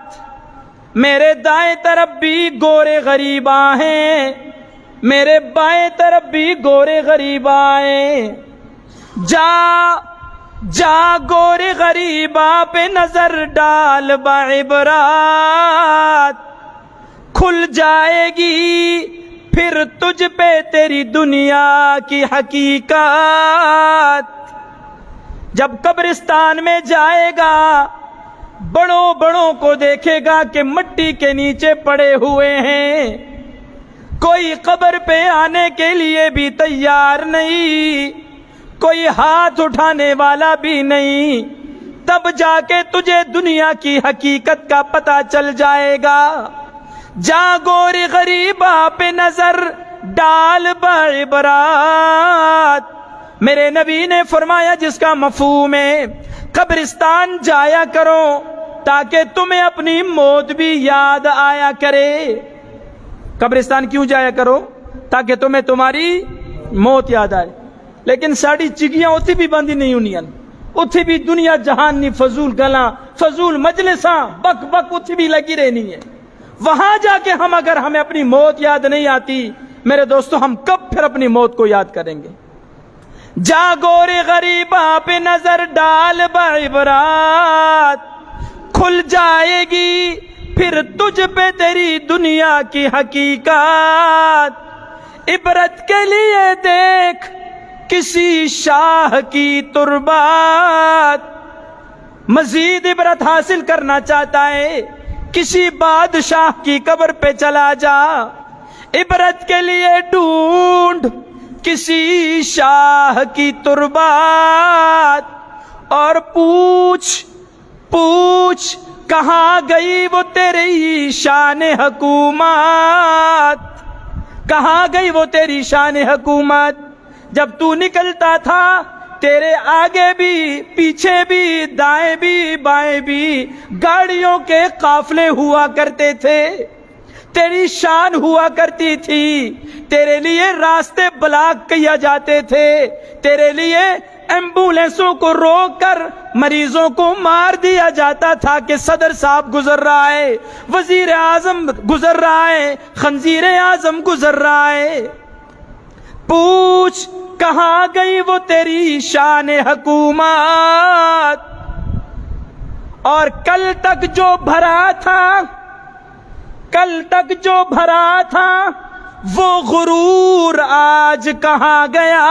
میرے دائیں طرف بھی گورے غریباں ہیں, میرے بائیں طرف بھی گورے غریباں ہیں. جا گورے غریباں پہ نظر ڈال بعبرات, کھل جائے گی پھر تجھ پہ تیری دنیا کی حقیقت. جب قبرستان میں جائے گا بڑوں بڑوں کو دیکھے گا کہ مٹی کے نیچے پڑے ہوئے ہیں, کوئی قبر پہ آنے کے لیے بھی تیار نہیں, کوئی ہاتھ اٹھانے والا بھی نہیں. تب جا کے تجھے دنیا کی حقیقت کا پتہ چل جائے گا. جا گوری غریباں پہ نظر ڈال بعبرات, میرے نبی نے فرمایا جس کا مفہوم ہے قبرستان جایا کرو تاکہ تمہیں اپنی موت بھی یاد آیا کرے. قبرستان کیوں جایا کرو؟ تاکہ تمہیں تمہاری موت یاد آئے. لیکن ساڑی چگیاں اتھی بھی باندھی نہیں ہونیاں, اتھی بھی دنیا جہان نہیں, فضول گلاں فضول مجلساں بک بک اتھی بھی لگی رہنی ہے. وہاں جا کے اگر ہمیں اپنی موت یاد نہیں آتی میرے دوستو, ہم کب پھر اپنی موت کو یاد کریں گے؟ جا گورے غریباں پہ نظر ڈال بعبرات, کھل جائے گی پھر تجھ پہ تیری دنیا کی حقیقت. عبرت کے لیے دیکھ کسی شاہ کی تربات, مزید عبرت حاصل کرنا چاہتا ہے کسی بادشاہ کی قبر پہ چلا جا. عبرت کے لیے ڈھونڈ کسی شاہ کی تربات, اور پوچھ کہاں گئی وہ تیری شان حکومت, کہاں گئی وہ تیری شان حکومت. جب تو نکلتا تھا تیرے آگے بھی پیچھے بھی دائیں بھی بائیں بھی گاڑیوں کے قافلے ہوا کرتے تھے, تیری شان ہوا کرتی تھی, تیرے لیے راستے بلاک کیا جاتے تھے, تیرے لیے ایمبولینسوں کو روک کر مریضوں کو مار دیا جاتا تھا کہ صدر صاحب گزر رہا ہے, وزیر اعظم گزر رہا ہے, خنزیر اعظم گزر رہا ہے. پوچھ کہاں گئی وہ تیری شان حکومت؟ اور کل تک جو بھرا تھا وہ غرور آج کہاں گیا؟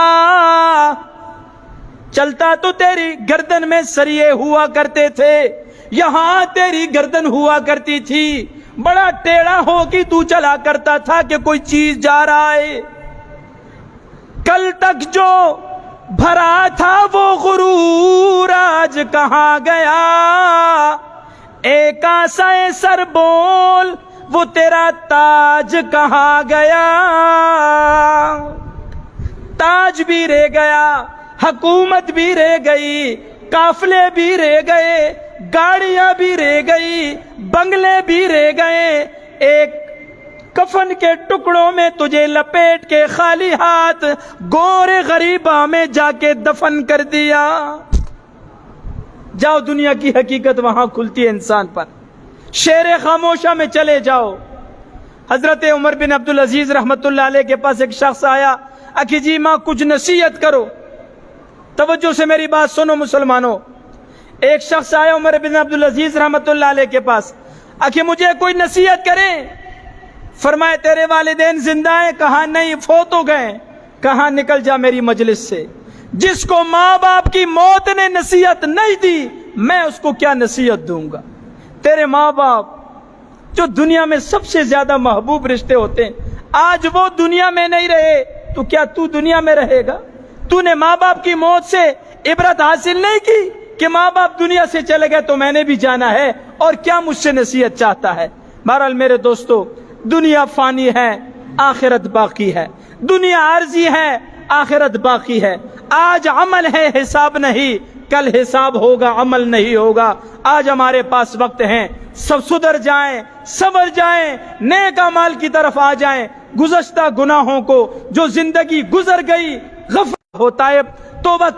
چلتا تو تیری گردن میں سریے ہوا کرتے تھے، یہاں تیری گردن ہوا کرتی تھی، بڑا ٹیڑھا ہو کے تو چلا کرتا تھا کہ کوئی چیز جا رہا ہے۔ کل تک جو بھرا تھا وہ غرور آج کہاں گیا؟ ایک آسائے سر بول وہ تیرا تاج کہاں گیا؟ تاج بھی رہ گیا، حکومت بھی رہ گئی، قافلے بھی رہ گئے، گاڑیاں بھی رہ گئی، بنگلے بھی رہ گئے، ایک کفن کے ٹکڑوں میں تجھے لپیٹ کے خالی ہاتھ گورے غریباں میں جا کے دفن کر دیا۔ جاؤ، دنیا کی حقیقت وہاں کھلتی ہے انسان پر۔ شیر خاموشہ میں چلے جاؤ۔ حضرت عمر بن عبدالعزیز رحمت اللہ علیہ کے پاس ایک شخص آیا، اکی جی ماں کچھ نصیحت کرو۔ توجہ سے میری بات سنو مسلمانوں، ایک شخص آیا عمر بن عبدالعزیز رحمت اللہ علیہ کے پاس، اکی مجھے کوئی نصیحت کریں۔ فرمائے تیرے والدین زندہ ہیں؟ کہا نہیں، فوت ہو گئے۔ کہا نکل جا میری مجلس سے، جس کو ماں باپ کی موت نے نصیحت نہیں دی میں اس کو کیا نصیحت دوں گا؟ تیرے ماں باپ جو دنیا میں سب سے زیادہ محبوب رشتے ہوتے ہیں، آج وہ دنیا میں نہیں رہے تو کیا تو دنیا میں رہے گا؟ تو نے ماں باپ کی موت سے عبرت حاصل نہیں کی کہ ماں باپ دنیا سے چلے گئے تو میں نے بھی جانا ہے، اور کیا مجھ سے نصیحت چاہتا ہے؟ بہرحال میرے دوستو، دنیا فانی ہے، آخرت باقی ہے۔ دنیا عارضی ہے، آخرت باقی ہے۔ آج عمل ہے، حساب نہیں، کل حساب ہوگا، عمل نہیں ہوگا۔ آج ہمارے پاس وقت ہے، سب سدھر جائیں، سنور جائیں، نیک اعمال کی طرف آ جائیں، گزشتہ گناہوں کو جو زندگی گزر گئی غفلت ہوتا ہے توبہ